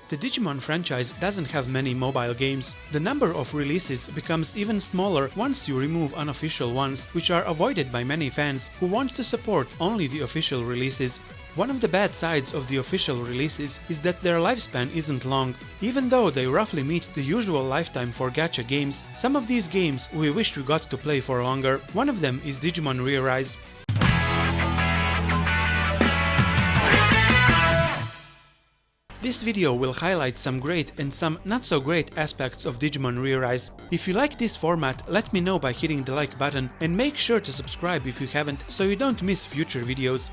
The Digimon franchise doesn't have many mobile games. The number of releases becomes even smaller once you remove unofficial ones, which are avoided by many fans who want to support only the official releases. One of the bad sides of the official releases is that their lifespan isn't long. Even though they roughly meet the usual lifetime for gacha games, some of these games we wished we got to play for longer. One of them is Digimon ReArise. This video will highlight some great and some not so great aspects of Digimon ReArise. If you like this format, let me know by hitting the like button and make sure to subscribe if you haven't, so you don't miss future videos.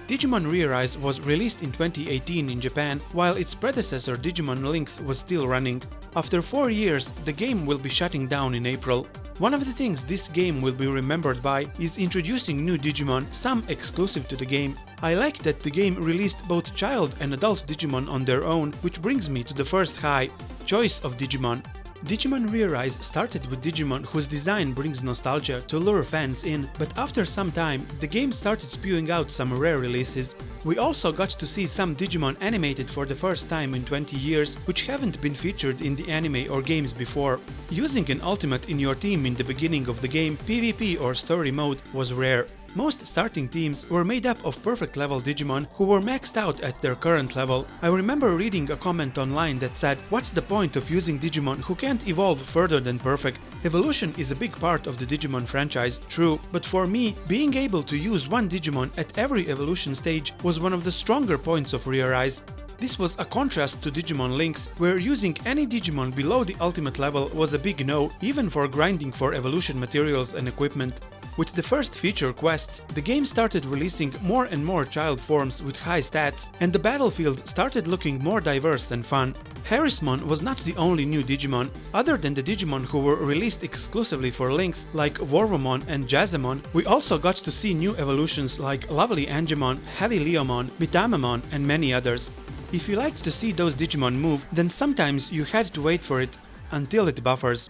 Digimon ReArise was released in 2018 in Japan, while its predecessor Digimon Lynx was still running. After 4 years, the game will be shutting down in April. One of the things this game will be remembered by is introducing new Digimon, some exclusive to the game. I like that the game released both child and adult Digimon on their own, which brings me to the first high: choice of Digimon. Digimon ReArise started with Digimon whose design brings nostalgia to lure fans in, but after some time, the game started spewing out some rare releases. We also got to see some Digimon animated for the first time in 20 years, which haven't been featured in the anime or games before. Using an ultimate in your team in the beginning of the game, PvP or story mode, was rare. Most starting teams were made up of perfect level Digimon who were maxed out at their current level. I remember reading a comment online that said, "What's the point of using Digimon who can't evolve further than perfect?" Evolution is a big part of the Digimon franchise, true, but for me, being able to use one Digimon at every evolution stage was one of the stronger points of ReArise. This was a contrast to Digimon Lynx, where using any Digimon below the ultimate level was a big no, even for grinding for evolution materials and equipment. With the first feature quests, the game started releasing more and more child forms with high stats, and the battlefield started looking more diverse and fun. Harrismon was not the only new Digimon. Other than the Digimon who were released exclusively for Lynx, like Vorwomon and Jazzamon, we also got to see new evolutions like Lovely Angemon, Heavy Leomon, Bitamamon, and many others. If you liked to see those Digimon move, then sometimes you had to wait for it until it buffers.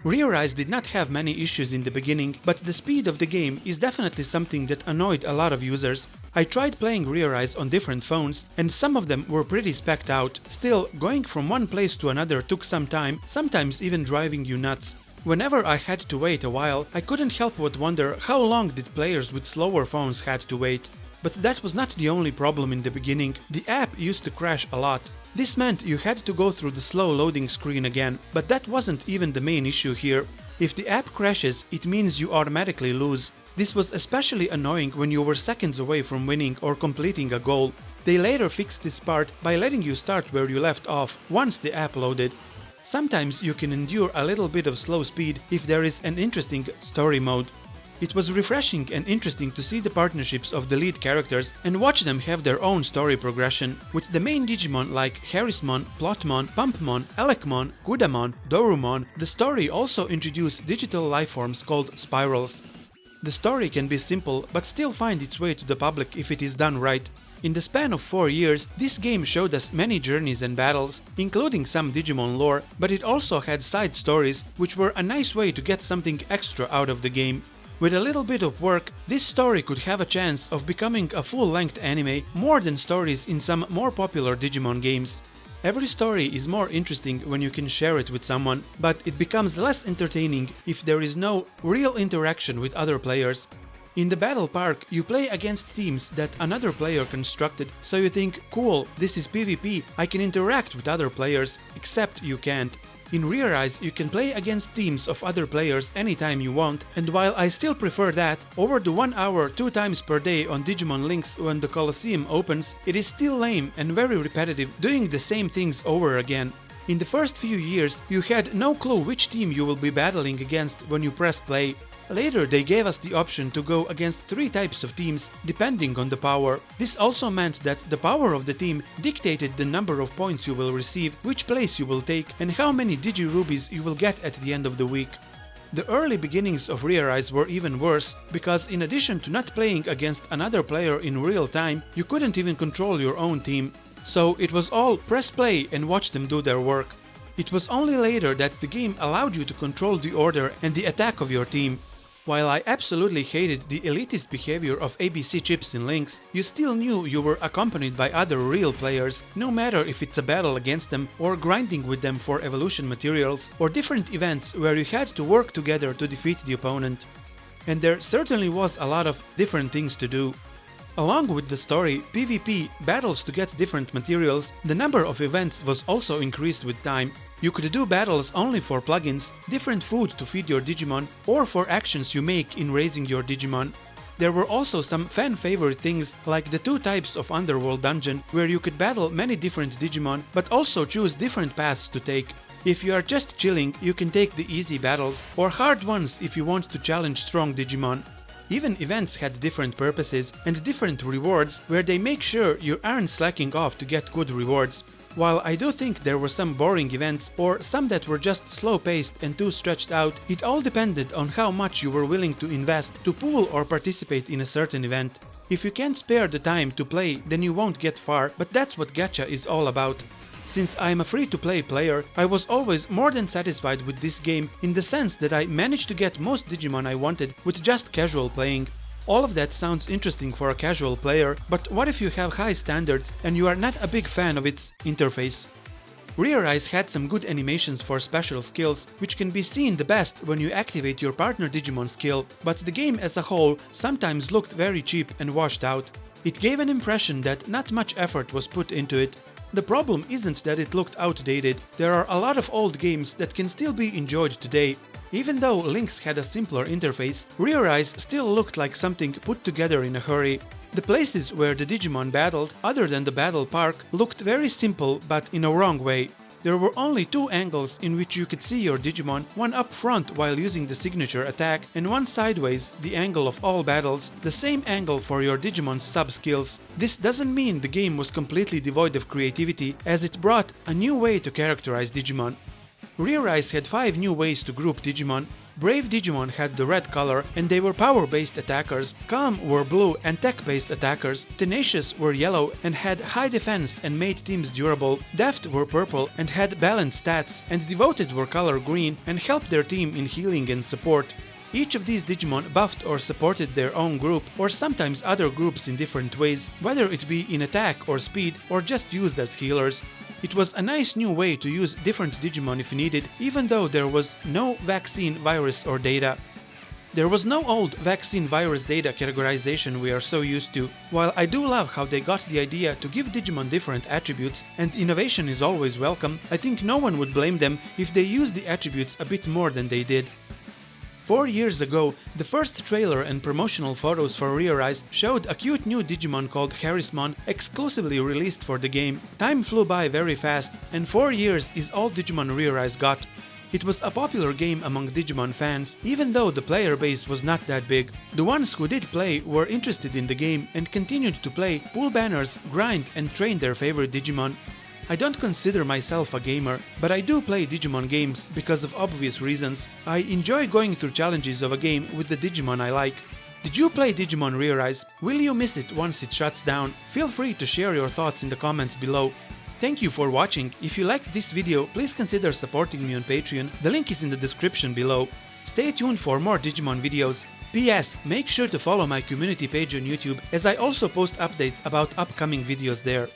ReArise did not have many issues in the beginning, but the speed of the game is definitely something that annoyed a lot of users. I tried playing ReArise on different phones, and some of them were pretty specced out. Still, going from one place to another took some time, sometimes even driving you nuts. Whenever I had to wait a while, I couldn't help but wonder how long did players with slower phones had to wait. But that was not the only problem in the beginning. The app used to crash a lot. This meant you had to go through the slow loading screen again, but that wasn't even the main issue here. If the app crashes, it means you automatically lose. This was especially annoying when you were seconds away from winning or completing a goal. They later fixed this part by letting you start where you left off once the app loaded. Sometimes you can endure a little bit of slow speed if there is an interesting story mode. It was refreshing and interesting to see the partnerships of the lead characters and watch them have their own story progression. With the main Digimon like Harrismon, Plotmon, Pumpmon, Elecmon, Gudamon, Dorumon, the story also introduced digital lifeforms called spirals. The story can be simple but still find its way to the public if it is done right. In the span of 4 years, this game showed us many journeys and battles, including some Digimon lore, but it also had side stories, which were a nice way to get something extra out of the game. With a little bit of work, this story could have a chance of becoming a full-length anime more than stories in some more popular Digimon games. Every story is more interesting when you can share it with someone, but it becomes less entertaining if there is no real interaction with other players. In the battle park, you play against teams that another player constructed, so you think, cool, this is PvP, I can interact with other players, except you can't. In ReArise, you can play against teams of other players anytime you want, and while I still prefer that, over the 1 hour 2 times per day on Digimon Lynx when the Colosseum opens, it is still lame and very repetitive, doing the same things over again. In the first few years, you had no clue which team you will be battling against when you press play. Later they gave us the option to go against 3 types of teams, depending on the power. This also meant that the power of the team dictated the number of points you will receive, which place you will take, and how many Digi-Rubies you will get at the end of the week. The early beginnings of ReArise were even worse, because in addition to not playing against another player in real time, you couldn't even control your own team. So it was all press play and watch them do their work. It was only later that the game allowed you to control the order and the attack of your team. While I absolutely hated the elitist behavior of ABC chips in links, you still knew you were accompanied by other real players, no matter if it's a battle against them or grinding with them for evolution materials or different events where you had to work together to defeat the opponent. And there certainly was a lot of different things to do. Along with the story, PvP, battles to get different materials, the number of events was also increased with time. You could do battles only for plugins, different food to feed your Digimon, or for actions you make in raising your Digimon. There were also some fan-favorite things like the 2 types of underworld dungeon where you could battle many different Digimon but also choose different paths to take. If you are just chilling, you can take the easy battles, or hard ones if you want to challenge strong Digimon. Even events had different purposes and different rewards where they make sure you aren't slacking off to get good rewards. While I do think there were some boring events or some that were just slow-paced and too stretched out, it all depended on how much you were willing to invest to pool or participate in a certain event. If you can't spare the time to play, then you won't get far, but that's what gacha is all about. Since I'm a free-to-play player, I was always more than satisfied with this game in the sense that I managed to get most Digimon I wanted with just casual playing. All of that sounds interesting for a casual player, but what if you have high standards and you are not a big fan of its interface? ReArise had some good animations for special skills, which can be seen the best when you activate your partner Digimon skill, but the game as a whole sometimes looked very cheap and washed out. It gave an impression that not much effort was put into it. The problem isn't that it looked outdated, there are a lot of old games that can still be enjoyed today. Even though Lynx had a simpler interface, ReArise still looked like something put together in a hurry. The places where the Digimon battled, other than the battle park, looked very simple but in a wrong way. There were only 2 angles in which you could see your Digimon, one up front while using the signature attack, and one sideways, the angle of all battles, the same angle for your Digimon's sub-skills. This doesn't mean the game was completely devoid of creativity, as it brought a new way to characterize Digimon. ReArise had 5 new ways to group Digimon. Brave Digimon had the red color and they were power-based attackers, Calm were blue and tech-based attackers, Tenacious were yellow and had high defense and made teams durable, Deft were purple and had balanced stats, and Devoted were color green and helped their team in healing and support. Each of these Digimon buffed or supported their own group, or sometimes other groups in different ways, whether it be in attack or speed, or just used as healers. It was a nice new way to use different Digimon if needed, even though there was no vaccine, virus or data. There was no old vaccine virus data categorization we are so used to. While I do love how they got the idea to give Digimon different attributes, and innovation is always welcome, I think no one would blame them if they used the attributes a bit more than they did. 4 years ago, the first trailer and promotional photos for ReArise showed a cute new Digimon called Harrismon, exclusively released for the game. Time flew by very fast, and 4 years is all Digimon ReArise got. It was a popular game among Digimon fans, even though the player base was not that big. The ones who did play were interested in the game and continued to play, pull banners, grind and train their favorite Digimon. I don't consider myself a gamer, but I do play Digimon games because of obvious reasons. I enjoy going through challenges of a game with the Digimon I like. Did you play Digimon ReArise? Will you miss it once it shuts down? Feel free to share your thoughts in the comments below. Thank you for watching. If you liked this video, please consider supporting me on Patreon. The link is in the description below. Stay tuned for more Digimon videos. P.S. Make sure to follow my community page on YouTube, as I also post updates about upcoming videos there.